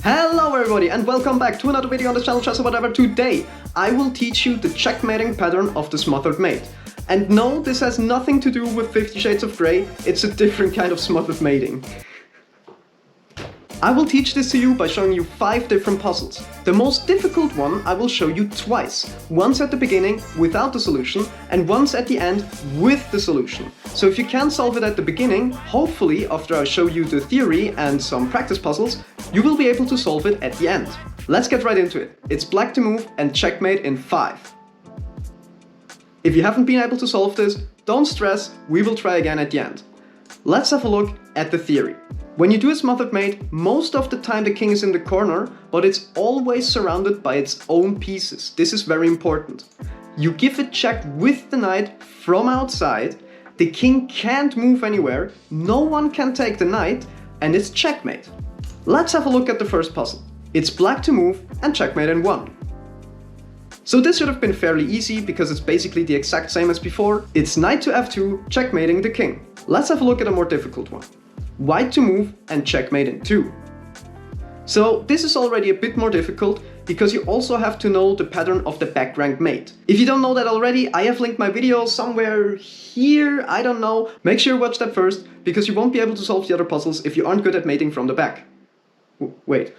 Hello everybody and welcome back to another video on the channel ChessOrWhatever. Today I will teach you the checkmating pattern of the Smothered mate. And no, this has nothing to do with 50 Shades of Grey, it's a different kind of smothered mating. I will teach this to you by showing you 5 different puzzles. The most difficult one I will show you twice. Once at the beginning without the solution and once at the end with the solution. So if you can't solve it at the beginning, hopefully after I show you the theory and some practice puzzles, you will be able to solve it at the end. Let's get right into it. It's black to move and checkmate in 5. If you haven't been able to solve this, don't stress, we will try again at the end. Let's have a look at the theory. When you do a smothered mate, most of the time the king is in the corner, but it's always surrounded by its own pieces. This is very important. You give a check with the knight from outside, the king can't move anywhere, no one can take the knight, and it's checkmate. Let's have a look at the first puzzle. It's black to move and checkmate in 1. So this should have been fairly easy because it's basically the exact same as before. It's knight to f2, checkmating the king. Let's have a look at a more difficult one. White to move and checkmate in 2. So this is already a bit more difficult because you also have to know the pattern of the back rank mate. If you don't know that already, I have linked my video somewhere here, I don't know. Make sure you watch that first because you won't be able to solve the other puzzles if you aren't good at mating from the back. Wait.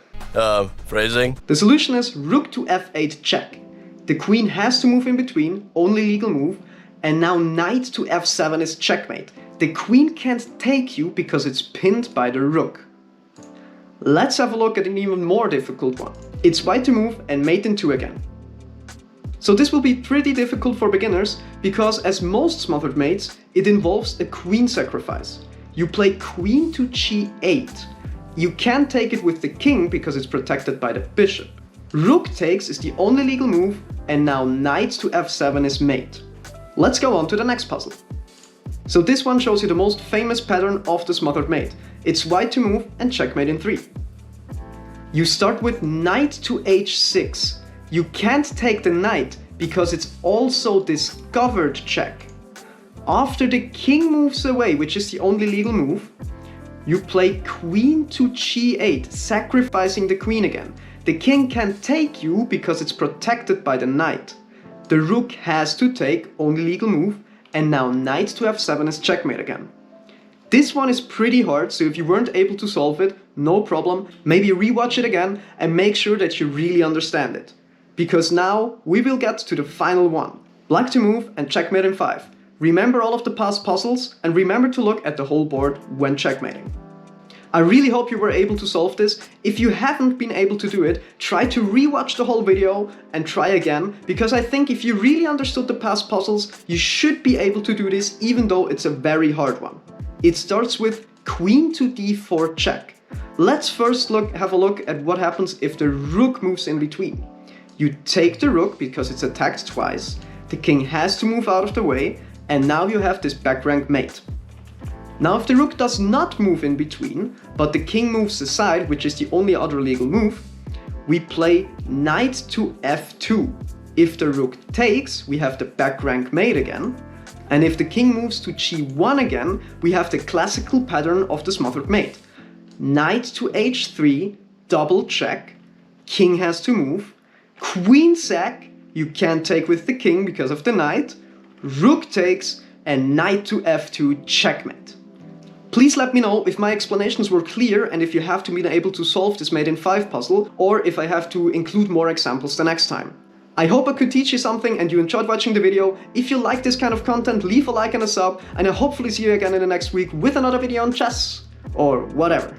Phrasing? The solution is rook to f8 check. The queen has to move in between, only legal move, and now knight to f7 is checkmate. The queen can't take you because it's pinned by the rook. Let's have a look at an even more difficult one. It's white to move and mate in 2 again. So this will be pretty difficult for beginners because as most smothered mates, it involves a queen sacrifice. You play queen to g8. You can't take it with the king because it's protected by the bishop. Rook takes is the only legal move and now knight to f7 is mate. Let's go on to the next puzzle. So this one shows you the most famous pattern of the smothered mate. It's white to move and checkmate in 3. You start with knight to h6. You can't take the knight because it's also discovered check. After the king moves away, which is the only legal move, you play queen to g8, sacrificing the queen again. The king can't take you because it's protected by the knight. The rook has to take, only legal move, and now knight to f7 is checkmate again. This one is pretty hard, so if you weren't able to solve it, no problem. Maybe rewatch it again and make sure that you really understand it. Because now we will get to the final one. Black to move and checkmate in 5. Remember all of the past puzzles and remember to look at the whole board when checkmating. I really hope you were able to solve this. If you haven't been able to do it, try to rewatch the whole video and try again, because I think if you really understood the past puzzles, you should be able to do this even though it's a very hard one. It starts with queen to d4 check. Let's first have a look at what happens if the rook moves in between. You take the rook because it's attacked twice, the king has to move out of the way, and now you have this back rank mate. Now if the rook does not move in between, but the king moves aside, which is the only other legal move, we play knight to f2. If the rook takes, we have the back rank mate again. And if the king moves to g1 again, we have the classical pattern of the smothered mate. Knight to h3, double check, king has to move, queen sack, you can't take with the king because of the knight, rook takes, and knight to f2 checkmate. Please let me know if my explanations were clear and if you have to be able to solve this mate in 5 puzzle, or if I have to include more examples the next time. I hope I could teach you something and you enjoyed watching the video. If you like this kind of content, leave a like and a sub, and I hopefully see you again in the next week with another video on chess or whatever.